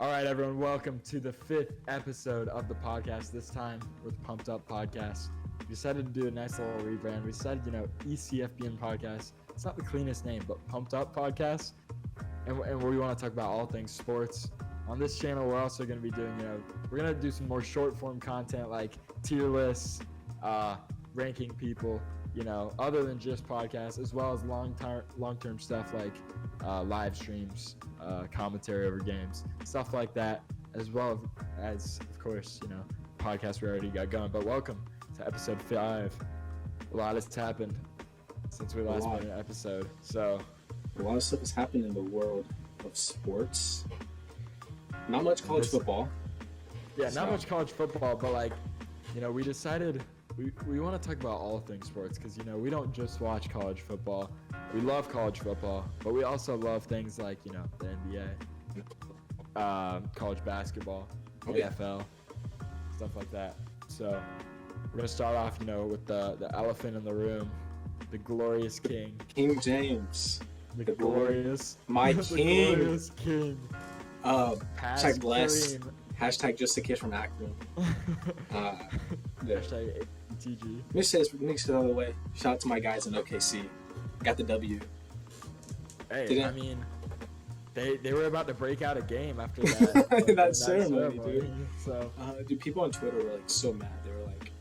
All right, everyone, welcome to the 5th episode of the podcast, this time with Pumped Up Podcast. We decided to do a nice little rebrand. We decided, ECFBN Podcast. It's not the cleanest name, but Pumped Up Podcast. And we want to talk about all things sports. On this channel, we're also going to be doing, we're going to do some more short-form content like tier lists, ranking people, other than just podcasts, as well as long-term stuff like live streams, commentary over games, stuff like that, as well as, of course, podcasts we already got going. But welcome to episode 5. A lot has happened since we last made an episode. So a lot of stuff has happened in the world of sports. Not much college football. Yeah, not much college football, but we decided we want to talk about all things sports because, we don't just watch college football. We love college football, but we also love things like, the NBA, college basketball, NFL, stuff like that. So we're going to start off, with the elephant in the room, the glorious king. King James. The glorious. My the king. glorious king. Hashtag blessed. Hashtag just a kid from Akron. Hashtag TG. Let me say this the other way. Shout out to my guys in OKC. Got the W. Hey, they were about to break out a game after that. that ceremony, dude. So, dude, people on Twitter were so mad. They were like,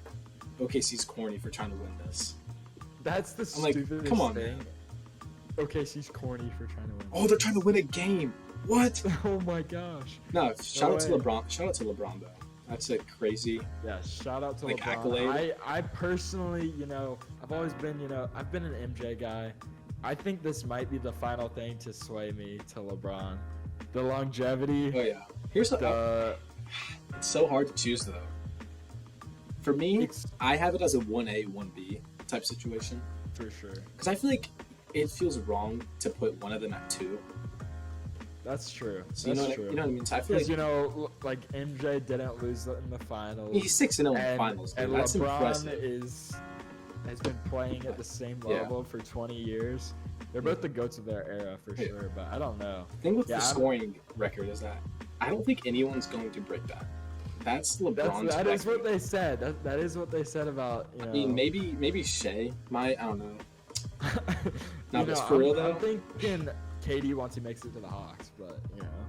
OKC's corny for trying to win this. That's the I'm stupidest come on, thing. man. OKC's corny for trying to win. Oh, they're trying to win a game. What? Oh my gosh. No, shout out to LeBron. Shout out to LeBron though. That's crazy. Yeah, shout out to LeBron. Accolade. I personally, I've always been, I've been an MJ guy. I think this might be the final thing to sway me to LeBron. The longevity. Oh yeah. Here's it's so hard to choose though. For me, I have it as a 1A, 1B type situation. For sure. Because I feel like it feels wrong to put one of them at 2. That's true. So That's true. You know what I mean? So I feel like, MJ didn't lose in the finals. He's 6-0 in the finals. Dude. And That's LeBron impressive. has been playing at the same level for 20 years. They're both the GOATs of their era for sure, but I don't know. The thing with the scoring record is that I don't think anyone's going to break that. That's LeBron's That record. is what they said. That is what they said about, I mean, maybe Shea might. I don't know. No, but for real though, I'm thinking KD once he makes it to the Hawks, but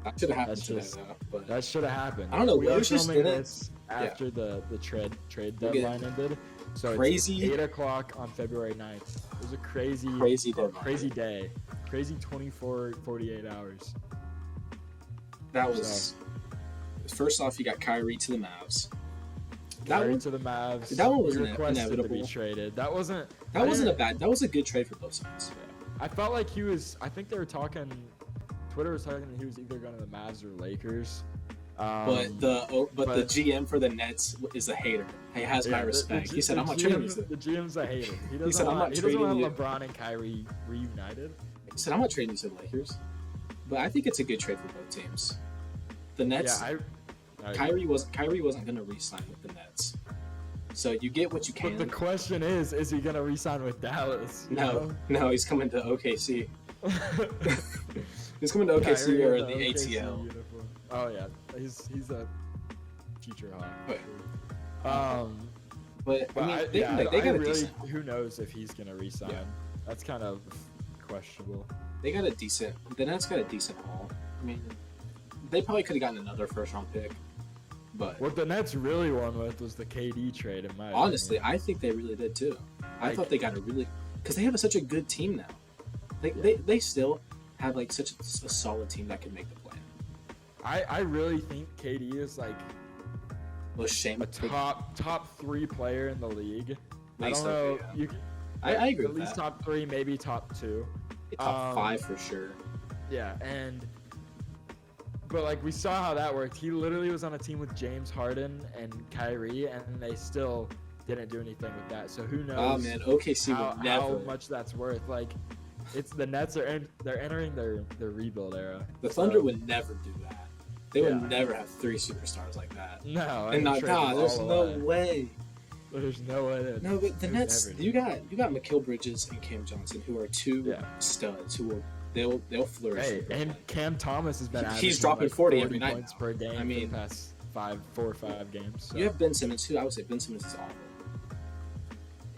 that should have happened today though. But that should have happened. I don't know. We are just filming this after the trade deadline ended. So crazy. It's 8 o'clock on February 9th. It was a crazy day. Crazy 24, 48 hours. That was first off. You got Kyrie to the Mavs. To the Mavs. That one was inevitable. To be traded. That wasn't a bad. That was a good trade for both sides. Yeah. I felt like he was. I think they were talking. Twitter was talking that he was either going to the Mavs or Lakers. But the GM for the Nets is a hater. He has my respect. He said, "I'm not trading you." The GM's a hater. He doesn't said, want LeBron and Kyrie reunited. He said, "I'm not trading you to the Lakers." But I think it's a good trade for both teams. The Nets. Yeah, Kyrie wasn't going to re-sign with the Nets. So you get what you can. But the question is he going to re-sign with Dallas? No, he's coming to OKC. He's coming to OKC Kyrie or the OKC ATL. Uniform. Oh yeah, he's a future Hawk. But I mean, they got a decent. Who knows if he's going to re-sign? Yeah. That's kind of questionable. The Nets got a decent haul. I mean, they probably could have gotten another first-round pick. But what the Nets really won with was the KD trade, in my honestly, opinion. I think they really did too. I thought they got because they have such a good team now. They still have such a solid team that can make the play. I really think KD is a top 3 player in the league. I don't know. Yeah. I agree with that. At least top 3, maybe top 2. Top 5 for sure. Yeah, but we saw how that worked. He literally was on a team with James Harden and Kyrie, and they still didn't do anything with that. So who knows? Oh man, OKC would never. How much that's worth? It's the Nets they're entering their rebuild era. The Thunder would never do that. They would never have 3 superstars like that. No, and there's no way. There's no way. No, but the Nets, you got Mikal Bridges and Cam Johnson, who are 2 studs who will they'll flourish. Hey, and Cam Thomas has been he's dropping like 40 every night points per game. I mean, for the past 4 or 5 games. So. You have Ben Simmons, who I would say Ben Simmons is awful.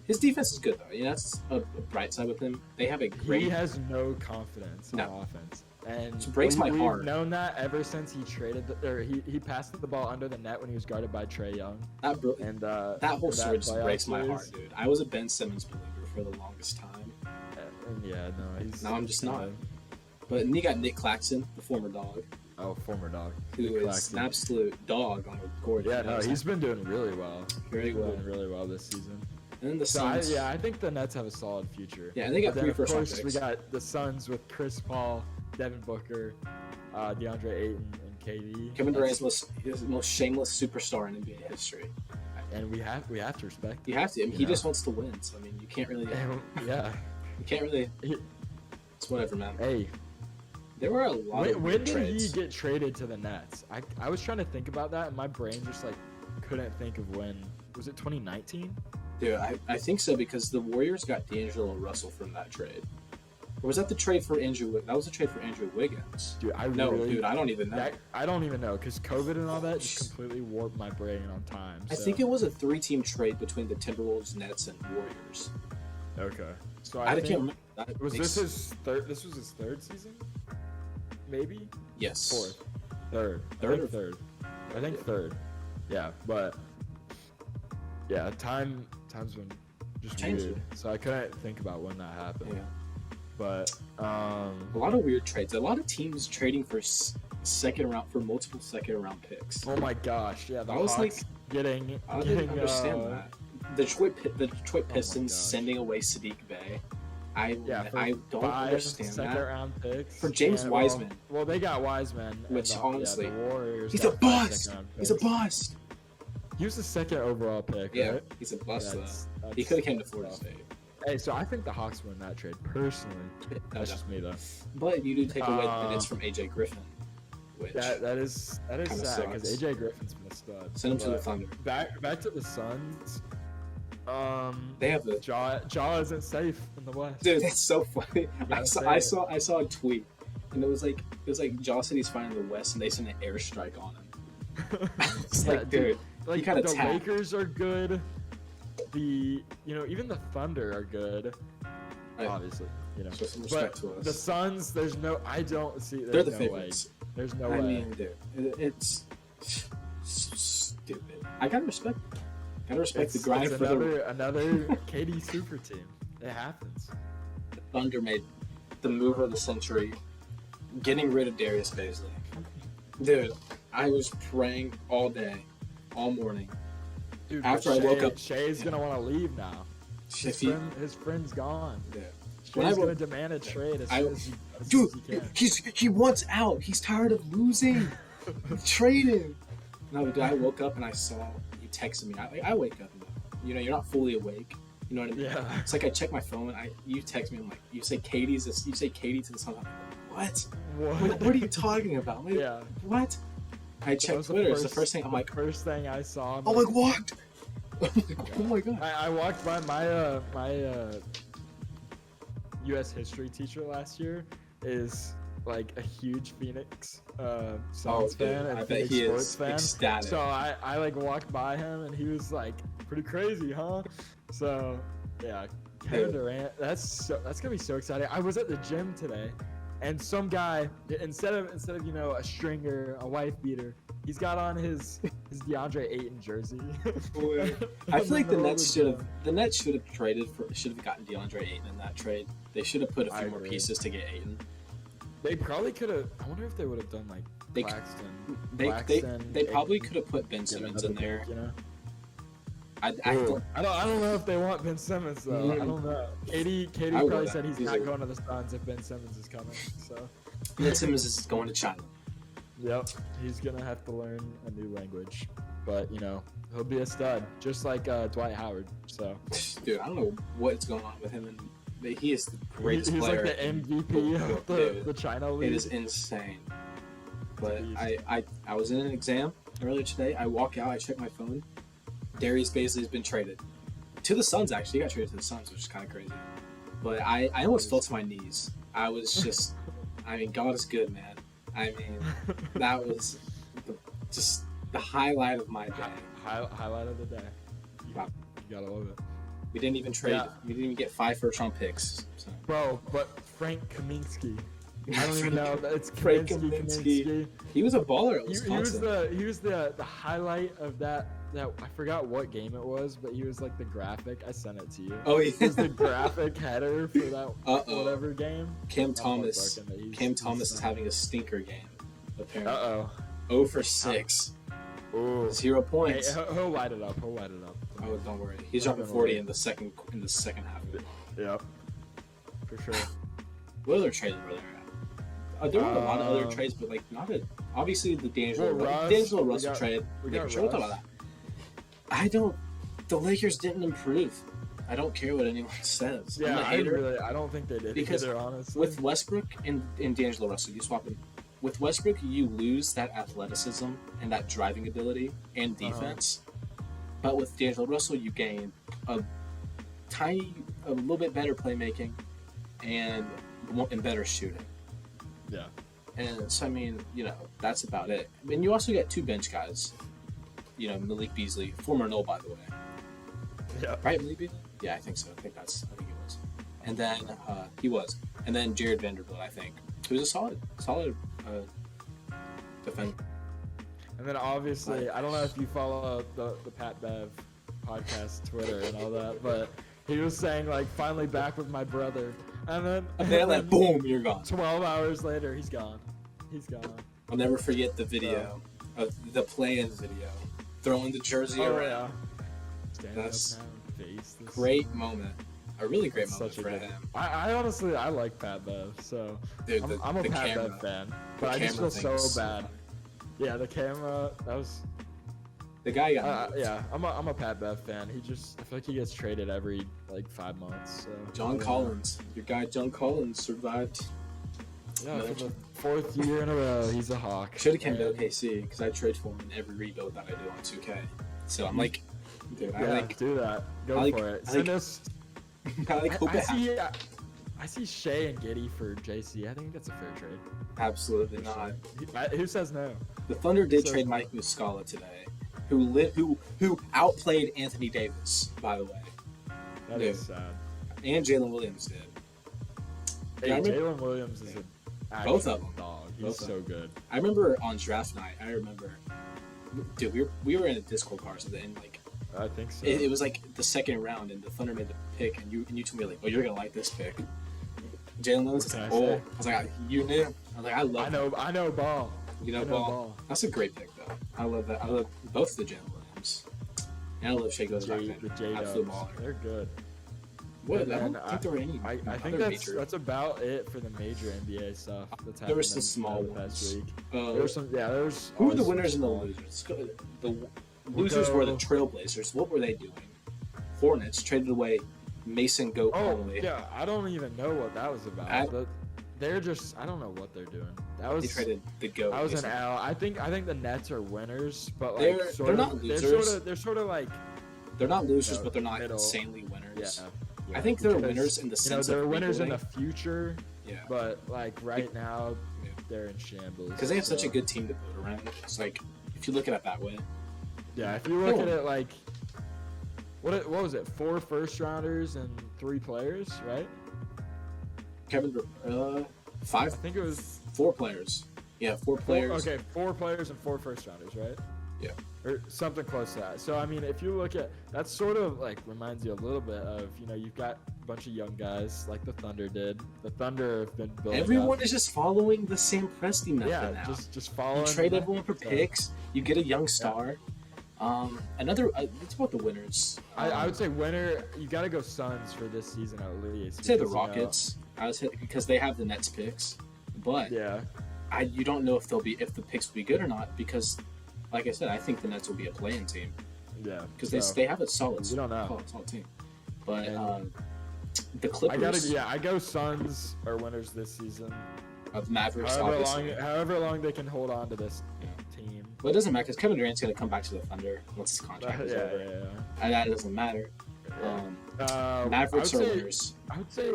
His defense is good though. That's a bright side with him. They have a great. He has no confidence on offense, and it breaks my heart. We've known that ever since he he passed the ball under the net when he was guarded by Trae Young. That whole story just breaks my heart, dude. I was a Ben Simmons believer for the longest time. Yeah, no, he's. Now I'm just not. But then you got Nick Claxton, the former dog. Oh, former dog. Who is an absolute dog on the court. Yeah, no, he's been doing really well. Very well. Doing really well this season. And then the Suns. I think the Nets have a solid future. Yeah, and they got 3 first-round picks. We got the Suns with Chris Paul, Devin Booker, DeAndre Ayton, and KD. Kevin Durant is the most shameless superstar in NBA history. And we have to respect. You have to. I mean, he just wants to win. So I mean, you can't really. Yeah. You can't really. It's whatever, man. Hey. There were a lot of when did trades. he get traded to the Nets? I was trying to think about that, and my brain just like couldn't think of when. Was it 2019? Dude, I think so because the Warriors got D'Angelo Russell from that trade. Or was that the trade for Andrew? That was the trade for Andrew Wiggins. Dude, I don't even know. I don't even know because COVID and all that just completely warped my brain on time. So. I think it was a 3-team trade between the Timberwolves, Nets, and Warriors. Okay, so I can't remember. This was his third season? Maybe. Yes. Third. I think third. Yeah, but yeah, time's been just weird, so I couldn't think about when that happened. Yeah. But a lot of weird trades. A lot of teams trading for multiple second round picks. Oh my gosh! Yeah, I was like getting. I didn't understand that. The Detroit Pistons sending away Sadiq Bey. I don't understand that. Second round picks for James Wiseman. Well, they got Wiseman, which honestly, the Warriors. He's a bust. He's a bust. He was the second overall pick. Yeah, right? He's a bust though. He could have came to Florida State. Hey, so I think the Hawks win that trade personally. That's just me though. But you do take away the minutes from AJ Griffin. Which that is sad because AJ Griffin's been a stud. Send him to the Thunder. Back to the Suns. They have the Ja isn't safe in the West. Dude, that's so funny. I saw a tweet, and it was like Ja said he's fine in the West, and they sent an airstrike on him. It's like, dude, like you gotta the tap. Lakers are good. Even the Thunder are good. Right. Obviously, Show some respect to us. The Suns, I don't see. They're the favorites. There's no way. I mean, dude, it's stupid. I gotta respect. The grind for another KD super team. It happens. The Thunder made the move of the century, getting rid of Darius Bazley. Dude, I was praying all day, all morning. Dude, after I woke up, Shay's gonna want to leave now. His friend's gone. Yeah. Shay's gonna demand a trade as soon as he can. He wants out. He's tired of losing. Trade him. No, dude, I woke up and I saw you texted me. I wake up, you're not fully awake. You know what I mean? Yeah. It's like I check my phone and you text me. I'm like, you say Katie to the Suns. I'm like, what? What are you talking about? Like, yeah. What? I checked Twitter. It's the first thing. I'm like, first thing I saw. I'm like, what? Oh my god. I walked by my U.S. history teacher last year is like a huge Phoenix Suns fan and Phoenix sports fan. Ecstatic. So I like walked by him and he was like, pretty crazy, huh? So yeah, Kevin Durant. That's gonna be so exciting. I was at the gym today, and some guy instead of a stringer, a wife beater, he's got on his DeAndre Ayton jersey. I feel like the Nets should have gotten DeAndre Ayton in that trade. They should have put a few more pieces to get Ayton. They probably could have. I wonder if they would have done like Claxton. They probably could have put Ben Simmons in there. I don't know if they want Ben Simmons though. I don't know. Katie probably said he's not going to the Suns if Ben Simmons is coming. So Ben Simmons is going to China. Yep, he's gonna have to learn a new language, but he'll be a stud, just like Dwight Howard. So, dude, I don't know what's going on with him, and he is the greatest player. He's like the MVP of the China League. It is insane. But I was in an exam earlier today. I walk out, I check my phone. Darius Bazley has been traded to the Suns. Actually, he got traded to the Suns, which is kind of crazy. But I almost fell to my knees I was just, I mean, God is good, man. I mean, that was just the highlight of my day. Highlight of the day. You gotta love it. We didn't even trade. Yeah. We didn't even get 5 first-round picks. So. Bro, but Frank Kaminsky. I don't even know. It's Frank Kaminsky. He was a baller at Wisconsin. He was the highlight of that. I forgot what game it was, but he was like the graphic. I sent it to you. Oh, yeah. He was the graphic header for that whatever game. Cam Thomas is having a stinker game, apparently. 0 for 6. Ooh. 0 points. Hey, he'll light it up. Oh, don't worry. He's dropping 40 in the second half of it. Yep. For sure. What other trades were there? There were a lot of other trades, but like not obviously the D'Angelo Russell trade. We'll talk about that. The Lakers didn't improve. I don't care what anyone says. Yeah, I don't think they did because either, honestly. With Westbrook and D'Angelo Russell, you swap them. With Westbrook, you lose that athleticism and that driving ability and defense. But with D'Angelo Russell, you gain a little bit better playmaking and better shooting. Yeah. And so, I mean, that's about it. I mean, you also get 2 bench guys. Malik Beasley, former Knoll, by the way. Yeah. Right, Malik Beasley? Yeah, I think so. I think he was. And then he was. And then Jared Vanderbilt, I think. He was a solid defender. And then obviously, I don't know if you follow the Pat Bev podcast Twitter and all that, but he was saying like, finally back with my brother. And then like, boom, you're gone. 12 hours later, he's gone. I'll never forget the video, the play-in video, throwing the jersey around. Yeah. That's a great moment. A really great moment for him. I honestly like Pat Bev, so dude, I'm a Pat Bev fan, but I just feel so bad. Yeah, the camera, that was... The guy got yeah, I'm a Pat Bev fan. I feel like he gets traded every, 5 months. So. John Collins. Your guy John Collins survived. Yeah, for the 4th year in a row, he's a Hawk. Should have came to OKC, because I trade for him in every rebuild that I do on 2K. So I'm like, dude, do that. Go for it. Send us... I see Shea and Giddey for JC. I think that's a fair trade. Absolutely not. Who says no? The Thunder did trade Mike Muscala today, who outplayed Anthony Davis, by the way. That is sad. And Jalen Williams did. Hey, Jalen Williams is both of them dog. He's so good. I remember on draft night. Dude, we were in a Discord cars and I think so. It was like the second round, and the Thunder made the pick, and you told me oh, you're gonna like this pick. Jalen Williams is I was like, you knew. I was like, I know ball. You know ball. That's a great pick though. I love that. I love both of the Jalen Williams. And I love Shea Goes back then. Absolute baller. They're good. What? I don't think there were any. I think that's about it for the major NBA stuff that's happening. There were some small ones. There were some. Yeah, there's. Who were the winners and the losers? The losers were the Trailblazers. What were they doing? Hornets traded away Mason Goat Conley. Yeah, I don't even know what that was about. They're just, I don't know what they're doing. They traded the Goat. That was an L. I think the Nets are winners, but they're not losers. They're sort of like. They're not losers, but they're not insanely winners. Yeah. I think they're winners in the sense they're of winners in the future. Yeah. But right now, they're in shambles. Because they have such a good team to build around. It's if you look at it that way. Yeah, if you look at it what was it? 4 first-rounders and 3 players, right? Kevin, 5? I think it was 4 players. Yeah, 4 players. 4 players and 4 first-rounders, right? Yeah. Or something close to that. So, I mean, if you look at... That sort of, reminds you a little bit of, you've got a bunch of young guys like the Thunder did. The Thunder have been building Everyone is just following the Sam Presti method now. just following... You trade everyone for picks. You get a young star. It's about the winners. I would say winner. You got to go Suns for this season at least. I'd say the Rockets. I would say because they have the Nets picks, but you don't know if the picks will be good or not because, like I said, I think the Nets will be a play-in team. Yeah, because they have a solid. We don't know. Solid team, but the Clippers. I go Suns are winners this season. Of Mavericks, however long they can hold on to this team. Well, it doesn't matter because Kevin Durant's going to come back to the Thunder once his contract is over. And that doesn't matter. Mavericks are winners. I would say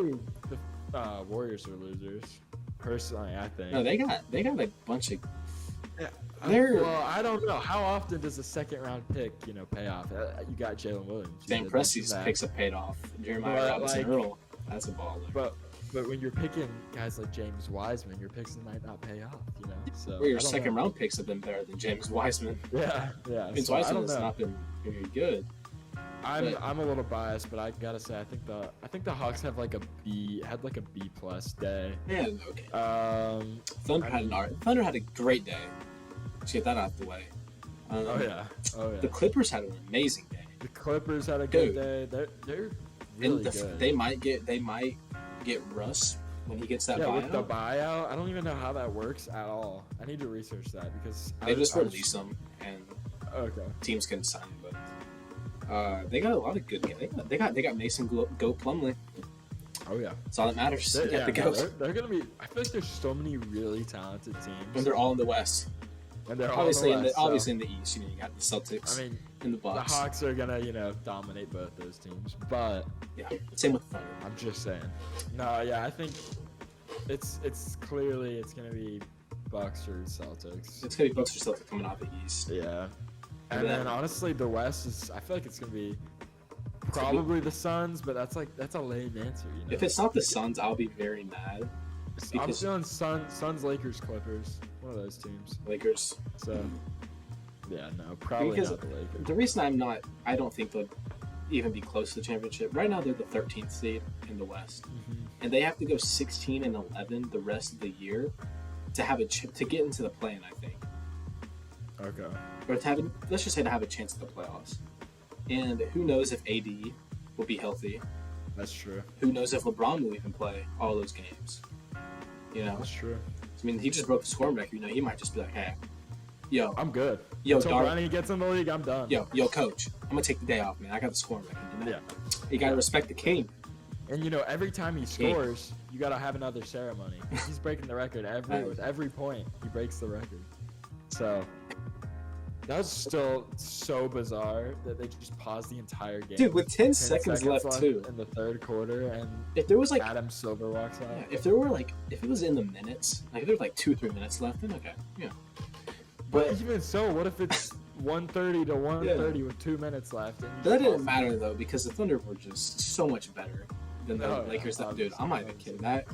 Warriors are losers. Personally, I think. No, they got a bunch of. Yeah, They're- well, I don't know. How often does a second round pick, pay off? You got Jalen Williams. Dan you Presti's that. picks have paid off. Jeremiah But, Robinson like- Earl, that's a baller. But when you're picking guys like James Wiseman, your picks might not pay off. So Where your I don't second know. round picks have been better than James Wiseman. Yeah. James So I Wiseman don't has know. not been very good. but- I'm a little biased, but I gotta say I think the Hawks have like a B plus day. Yeah, okay. Um, Thunder had a great day. Let's get that out of the way. oh yeah. The Clippers had an amazing day. The Clippers had a good Dude. day. They're really And good. they might get Russ when he gets that yeah, buyout. with the buyout, I don't even know how that works at all. I need to research that because They just release them and Okay. teams can sign him. But they got a lot of good guys. They got Mason Goat Plumlee. Oh yeah. That's all that matters. They're, They got the Goat. they're gonna be. I feel like there's so many really talented teams, And they're all in the West. and they're all Obviously, in the West, obviously in the East, you got the Celtics I mean, and the the Bucks. Hawks are gonna dominate both those teams, but Yeah, same with the Thunder. I'm just saying. No, yeah, I think it's clearly gonna be Bucks or Celtics. It's gonna be Bucks or Celtics coming out the East. Yeah. And And then- then honestly, the West is. I feel like it's gonna be probably the Suns, but that's a lame answer. If it's not the Suns, I'll be very mad. I'm because- feeling Suns, Lakers, Clippers, one of those teams. Lakers. So yeah, no, probably Because not the Lakers. the reason I don't think they'll even be close to the championship. Right now, they're the 13th seed in the West, Mhm. and they have to go 16 and 11 the rest of the year to have to get into the play-in. I think, Okay. or let's just say to have a chance at the playoffs. And who knows if AD will be healthy? That's true. Who knows if LeBron will even play all those games? That's true. I mean, he just broke the scoring record. He might just be like, "Hey, yo, I'm good. yo, Until Dar- Bronny gets in the league, I'm done. yo, coach, I'm gonna take the day off, man. I got the scoring record. Yeah. You gotta respect the king." And every time he scores, you gotta have another ceremony. He's breaking the record with every point. He breaks the record. So that was still so bizarre that they just paused the entire game. Dude, with 10 10 seconds left too. in the third quarter, and If there was like, Adam Silver walks out. yeah, if it was in the minutes, like if there was like 2 or 3 minutes left, then okay, yeah. But But even so, what if it's 1:30 to 1:30 with 2 minutes left? And you that just didn't pause matter though because the Thunder were just so much better than the Oh, yeah, Lakers. Dude, obviously, I'm not even kidding. That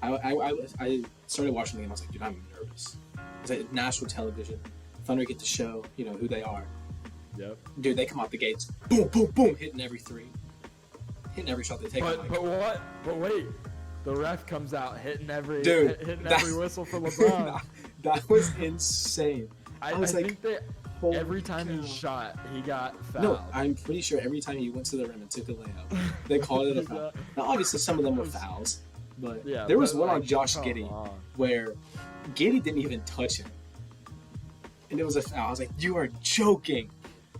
I started watching the game. I was like, dude, I'm nervous. It's like national television. Thunder get to show who they are. Yep. Dude, they come out the gates, boom, boom, boom, hitting every three, hitting every shot they take. I'm like, But wait, the ref comes out hitting every Dude, hitting that- every whistle for LeBron. that was insane. I was like, think that Holy every time cow. he shot, he got fouled. No, I'm pretty sure every time he went to the rim and took a layup, they called it a foul. Now, obviously, some of them were fouls, but Yeah, there was but, one on like, Josh come Giddey on. where Giddey didn't even touch him, and it was a foul. I was like, "You are joking!"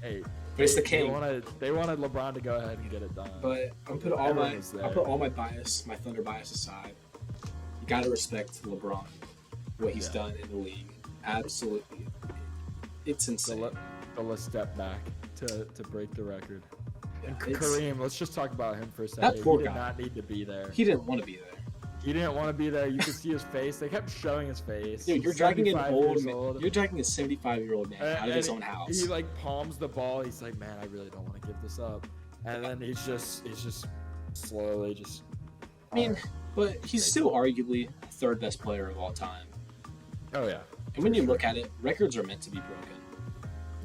Hey, But it's the they king. wanted LeBron to go ahead and get it done. But I'm putting Everyone was there. my bias, my Thunder bias aside. You gotta respect LeBron, what he's Yeah. done in the league. Absolutely, it's insane. They'll step back to break the record. Yeah, And it's- Kareem, let's just talk about him for a second. poor He did guy. not need to be there. He didn't want to be there. He didn't want to be there. You could see his face. They kept showing his face. Dude, He's you're dragging an 75 old years man. You're dragging a 75-year-old man out of his own house. He like palms the ball. He's like, man, I really don't want to give this up. And then he's just slowly just. I mean, but he's still arguably third best player of all time. Oh yeah. And when you look at it, records are meant to be broken.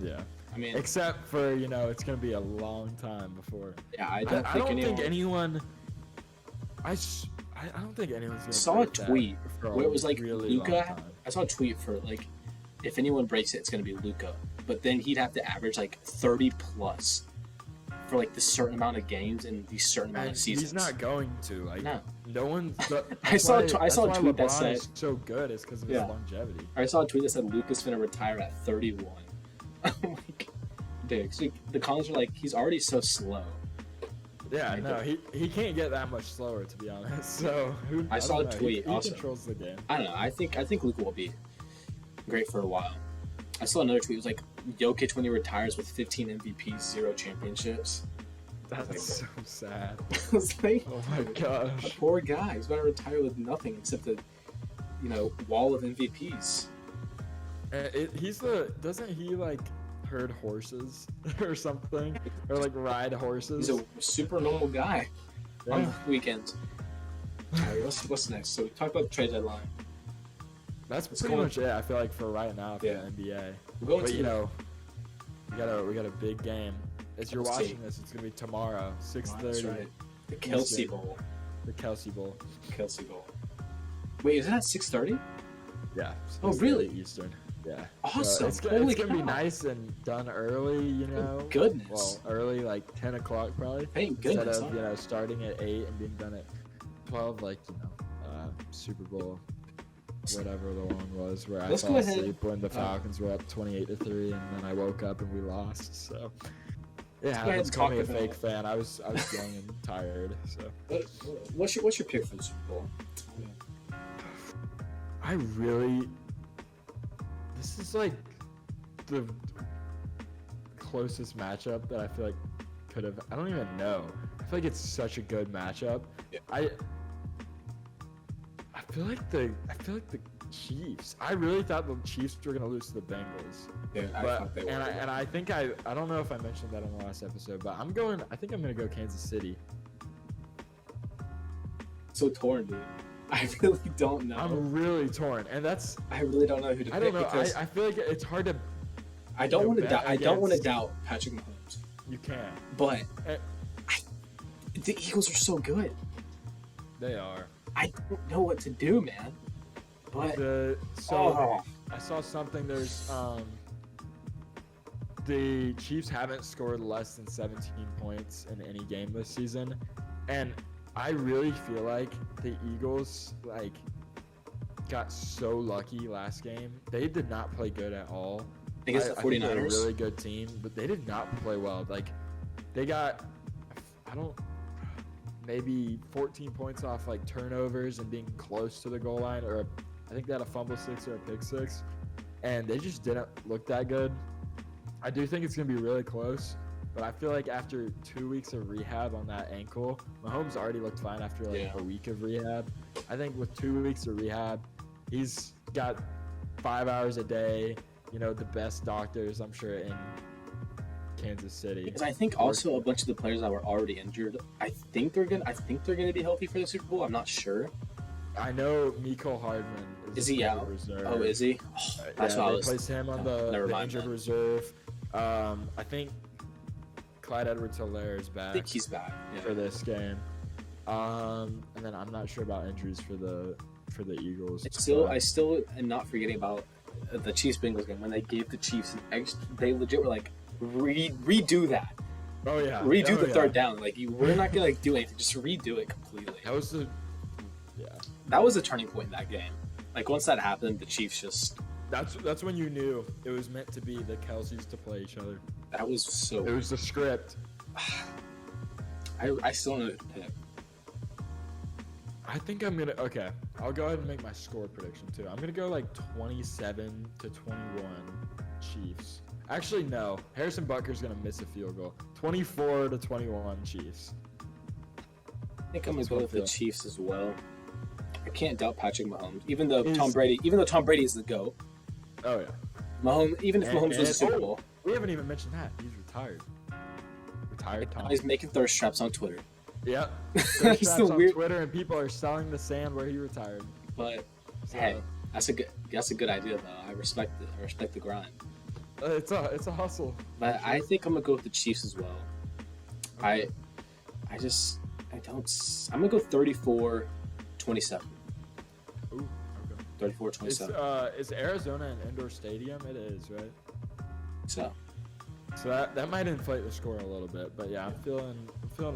Yeah. I mean, Except for it's gonna be a long time before. yeah, I I don't think anyone I don't think anyone's gonna. saw a break that tweet for a where it was like really long Luka. time. I saw a tweet for like, if anyone breaks it, it's gonna be Luka. But then he'd have to average like 30 plus for like this certain amount of games and these certain amount And of seasons. he's not going to like. No. No one's. I saw a that's tweet why that LeBron said- is so good is because of Yeah. his longevity. I saw a tweet that said Luka's gonna retire at 31. I'm like, dude, so the comments are like, he's already so slow. Yeah, Like no, that. he can't get that much slower to be honest. So I saw don't a know. tweet He also. controls the game. I don't know. I think Luka will be great for a while. I saw another tweet. It was like Jokic when he retires with 15 MVPs, 0 championships. That's so sad. It's like, Oh my a gosh. poor guy. He's about to retire with nothing except a, wall of MVPs. Doesn't he like herd horses or something, or like ride horses? He's a super normal guy on Yeah. the weekends. All right, what's next? So we talked about the trade deadline. That's Let's pretty go on. much it. I feel like for right now for Yeah. the NBA. We're going But to you know, we got a big game. As you're Let's see. watching this, it's gonna be tomorrow, 6:30. That's right. The Kelsey Eastern. Bowl. The Kelsey Bowl. Kelsey Bowl. Wait, is it at 6:30? Yeah. Oh, 6:30 really? Eastern. Yeah. Awesome. So it's Holy gonna be cow. nice and done early, you know. Goodness. Well, early like 10 o'clock probably. Thank Instead goodness. of starting at 8 and being done at 12, like Super Bowl, whatever the one was, where Let's I go fell ahead. asleep when the Falcons were up 28-3, and then I woke up and we lost. So yeah, go ahead let's and call talk me a about- fake fan. I was young and tired, so What's your pick for the Super Bowl? I really. This is like the closest matchup that I feel like could have. I don't even know. I feel like it's such a good matchup. Yeah. I feel like the Chiefs. I really thought the Chiefs were gonna lose to the Bengals. Yeah, I But thought they were. and I think I don't know if I mentioned that in the last episode, but I think I'm gonna go Kansas City. So torn, dude. I really don't know. I'm really torn, and that's I really don't know who to I pick don't know. because I feel like it's hard to. I don't want to bet doubt. I don't want to against- doubt Patrick Mahomes, You can. but Eh. the Eagles are so good. They are. I don't know what to do, man. But So I saw something. There's the Chiefs haven't scored less than 17 points in any game this season, and I really feel like the Eagles got so lucky last game. They did not play good at all. against the I think they're a 49ers, really good team, but they did not play well. Like they got maybe 14 points off like turnovers and being close to the goal line, or I think they had a fumble six or a pick six, and they just didn't look that good. I do think it's gonna be really close, but I feel like after 2 weeks of rehab on that ankle, Mahomes already looked fine after Yeah. a week of rehab. I think with 2 weeks of rehab, he's got 5 hours a day. The best doctors I'm sure in Kansas City. because I think also a bunch of the players that were already injured. I think they're gonna be healthy for the Super Bowl. I'm not sure. I know Mecole Hardman Is a he injured out? reserve. Oh, is he? That's yeah, why I they was. placed him on Never the mind injured then. reserve. I think Clyde Edwards-Helaire is I back think he's back. for Yeah. this game. And then I'm not sure about injuries for the Eagles. I still am not forgetting about the Chiefs Bengals game when they gave the Chiefs an extra. They legit were like, redo that, oh yeah, redo oh, the yeah. third down. Like we're not gonna do anything, just redo it completely. That was That was a turning point in that game. Like once that happened, the Chiefs just that's when you knew it was meant to be the Kelseys to play each other. that was so. It was the script. I still don't know who to pick. I think I'm gonna. Okay, I'll go ahead and make my score prediction too. I'm gonna go like 27-21 Chiefs. Actually, no. Harrison Butker's gonna miss a field goal. 24-21 Chiefs. I think I'm gonna That's go what I with the feel. Chiefs as well. I can't doubt Patrick Mahomes, even though Is- Tom Brady is the GOAT. Oh yeah. Mahomes, even if Mahomes wins the Super Bowl, We haven't even mentioned that. He's retired. Retired Tom. he's making thirst traps on Twitter. Yep. It's There's so on weird. Twitter and people are selling the sand where he retired. But So, hey, that's a good idea though. I respect it. I respect the grind. it's a hustle. But I think I'm gonna go with the Chiefs as well. I'm gonna go 34-27. Ooh, okay. 34-27. Is Arizona an indoor stadium? It is, right? So So that might inflate the score a little bit, but yeah, I'm feeling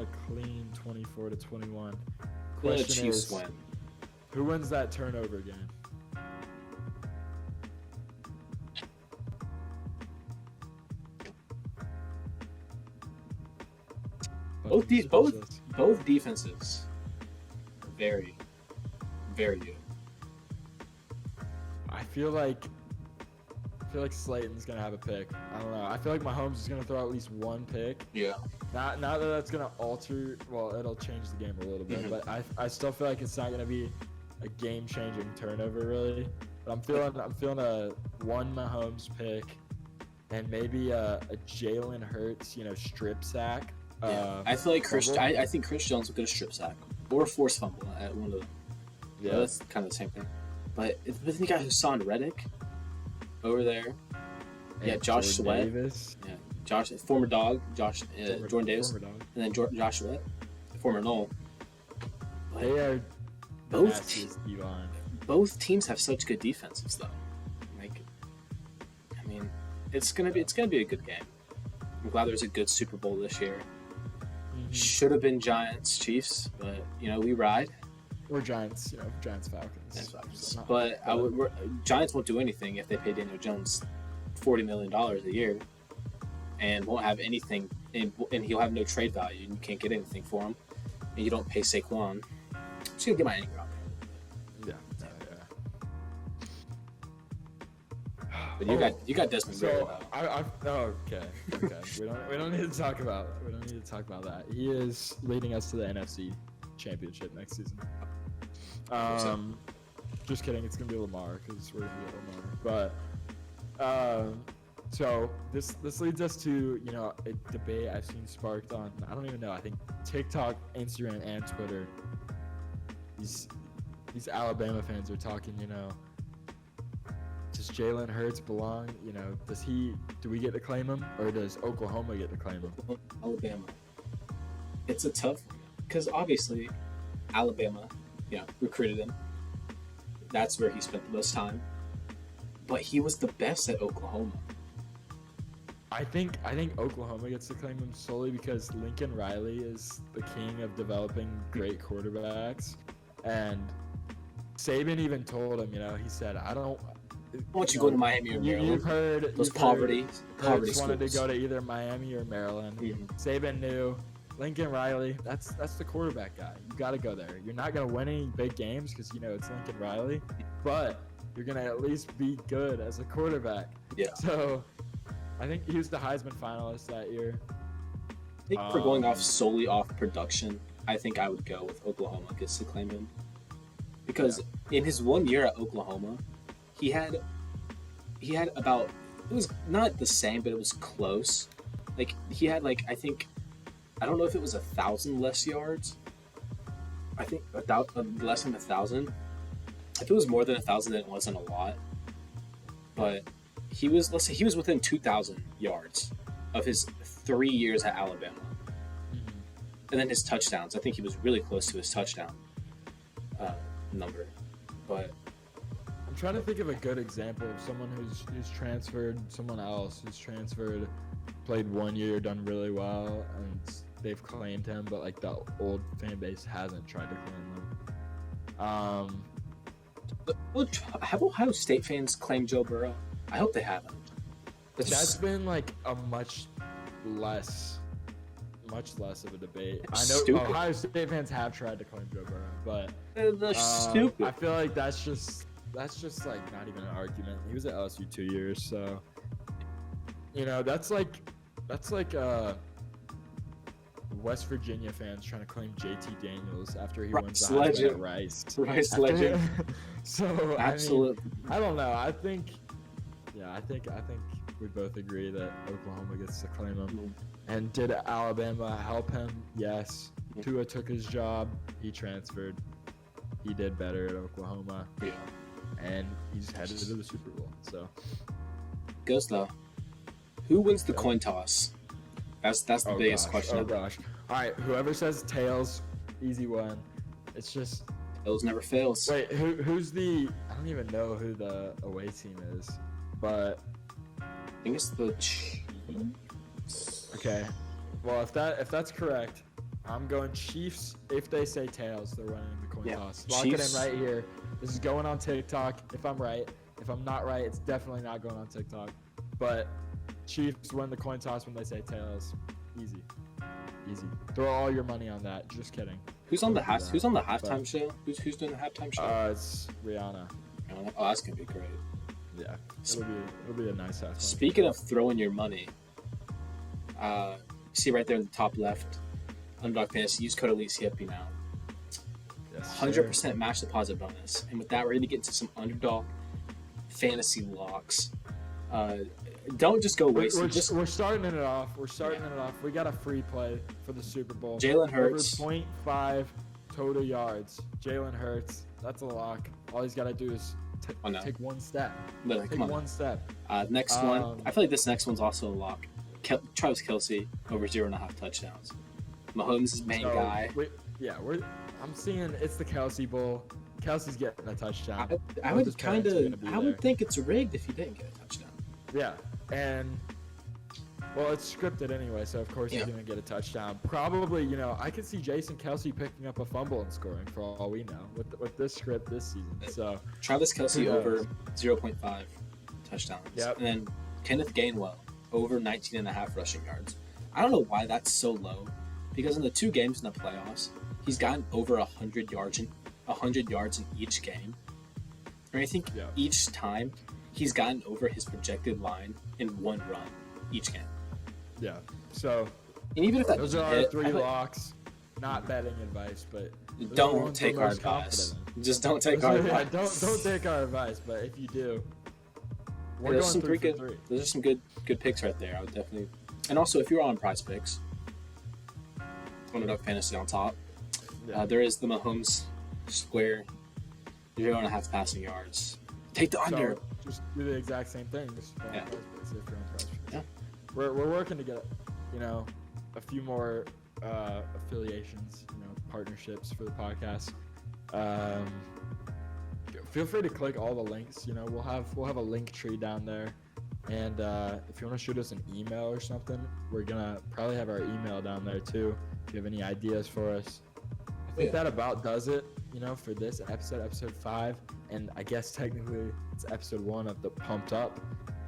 a clean 24-21. the Question Chiefs is, win. who wins that turnover game? Both defenses are very, very good. I feel like feel like Slayton's gonna have a pick. I don't know. I feel like Mahomes is gonna throw at least one pick. Yeah. Not that that's gonna alter. Well, it'll change the game a little bit, but I still feel like it's not gonna be a game-changing turnover really. But I'm feeling a one Mahomes pick, and maybe a Jalen Hurts, strip sack. I feel like I think Chris Jones will get a strip sack or a forced fumble at one of them. Yeah, that's kind of the same thing. But then you got Hassan Reddick over there. Yeah, Josh Sweat. Davis. Yeah, former dog, Jordan Davis, and then Josh Sweat, former Knoll. They are both teams have such good defenses, though. It's gonna be a good game. I'm glad there's a good Super Bowl this year. Should have been Giants Chiefs, but we ride. Or Giants, Giants Falcons. But Giants won't do anything if they pay Daniel Jones $40 million a year, and won't have anything, and he'll have no trade value, and you can't get anything for him, and you don't pay Saquon. I'm just gonna get my anger out there. Yeah. But you got Desmond Ridder. Okay. We don't need to talk about that. He is leading us to the NFC Championship next season. Just kidding. It's gonna be Lamar because we're gonna get Lamar. But so this leads us to a debate I've seen sparked on, I don't even know, I think TikTok, Instagram, and Twitter. These Alabama fans are talking. Does Jalen Hurts belong? Do we get to claim him, or does Oklahoma get to claim him? Alabama. It's a tough one because obviously Alabama, recruited him. That's where he spent the most time. But he was the best at Oklahoma. I think Oklahoma gets to claim him solely because Lincoln Riley is the king of developing great quarterbacks, and Saban even told him, he said, I want you going to Miami or Maryland. You've heard poverty Hurts schools. Wanted to go to either Miami or Maryland. Saban knew Lincoln Riley. That's the quarterback guy. You got to go there. You're not gonna win any big games because it's Lincoln Riley, but you're gonna at least be good as a quarterback. Yeah. So I think he was the Heisman finalist that year. I think for going solely off production, I think I would go with Oklahoma gets to claim him because in his 1 year at Oklahoma, he had about, it was not the same, but it was close. He had I don't know if it was 1,000 less yards. I think less than 1,000. If it was more than 1,000, then it wasn't a lot. But he was within 2,000 yards of his 3 years at Alabama. And then his touchdowns, I think he was really close to his touchdown number. But I'm trying to think of a good example of someone who's transferred, someone else who's transferred, played 1 year, done really well, and they've claimed him, but the old fan base hasn't tried to claim them. Have Ohio State fans claimed Joe Burrow? I hope they haven't. That's been a much less of a debate. I know stupid. Ohio State fans have tried to claim Joe Burrow, but they're stupid. I feel like that's just not even an argument. He was at LSU 2 years, so that's like West Virginia fans trying to claim JT Daniels after he wins the Heisman at Rice. Rice legend. So absolutely. I don't know. I think we both agree that Oklahoma gets to claim him. And did Alabama help him? Yes. Tua took his job. He transferred. He did better at Oklahoma. Yeah. And he's headed to the Super Bowl. So goes though. Who wins the coin toss? That's the biggest question. Oh gosh. All right. Whoever says tails, easy one. It's just tails never fails. Wait, who's the? I don't even know who the away team is, but I think it's the Chiefs. Okay. Well, if that's correct, I'm going Chiefs. If they say tails, they're running the coin toss. Lock it in right here. This is going on TikTok. If I'm right. If I'm not right, it's definitely not going on TikTok. But Chiefs win the coin toss when they say tails. Easy. Throw all your money on that. Just kidding. Who's on the halftime show? Who's doing the halftime show? It's Rihanna. Oh, that's gonna be great. Yeah. It'll be a nice half. Speaking of throwing your money, see right there in the top left, Underdog Fantasy. Use code EliteCFB now. Yes, 100% match deposit bonus. And with that, we're gonna get into some Underdog Fantasy locks. Don't just go waste. We're starting it off. We got a free play for the Super Bowl. Jalen Hurts. Over 0.5 total yards. Jalen Hurts. That's a lock. All he's got to do is take one step. Literally, Take one step. Next one. I feel like this next one's also a lock. Travis Kelce over 0.5 touchdowns. Mahomes is main guy. I'm seeing it's the Kelce Bowl. Kelce's getting a touchdown. I would think it's rigged if he didn't get a touchdown. Yeah, and well, it's scripted anyway, so of course he's gonna get a touchdown. Probably, I could see Jason Kelce picking up a fumble and scoring for all we know with this script this season. So Travis Kelce over 0.5 touchdowns. Yep. And then Kenneth Gainwell over 19.5 rushing yards. I don't know why that's so low, because in the 2 games in the playoffs, he's gotten over 100 yards in each game. And I think each time he's gotten over his projected line in 1 run each game. Yeah. So and even if that those are our 3 locks. Not betting advice, but don't take our advice. Just don't take our advice. Don't take our advice, but if you do, we're there's going 3 for 3. Those are some good picks right there. I would definitely. And also, if you're on Prize Picks, Underdog Fantasy on top, there is the Mahomes Square 0.5 passing yards. Take the under. Just do the exact same thing. Just Yeah. if you're on Prize Picks. Yeah. We're working to get a few more affiliations, partnerships for the podcast. Feel free to click all the links. We'll have a link tree down there, and if you want to shoot us an email or something, we're gonna probably have our email down there too. If you have any ideas for us, I think that about does it. For this episode 5, and I guess technically it's episode 1 of the Pumped Up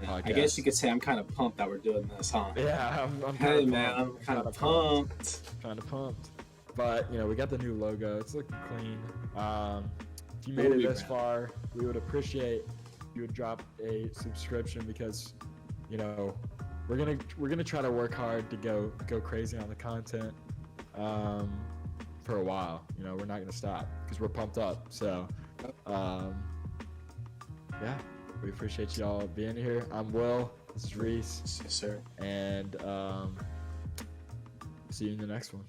podcast. I guess you could say I'm kind of pumped that we're doing this, huh? Yeah, I'm Hey man, I'm kind of pumped. Kind of pumped. But we got the new logo. It's looking clean. If you made it this far, we would appreciate you would drop a subscription, because we're gonna try to work hard to go crazy on the content for a while. We're not gonna stop because we're pumped up. So we appreciate y'all being here. I'm Will. This is Reese. Yes, sir. And see you in the next one.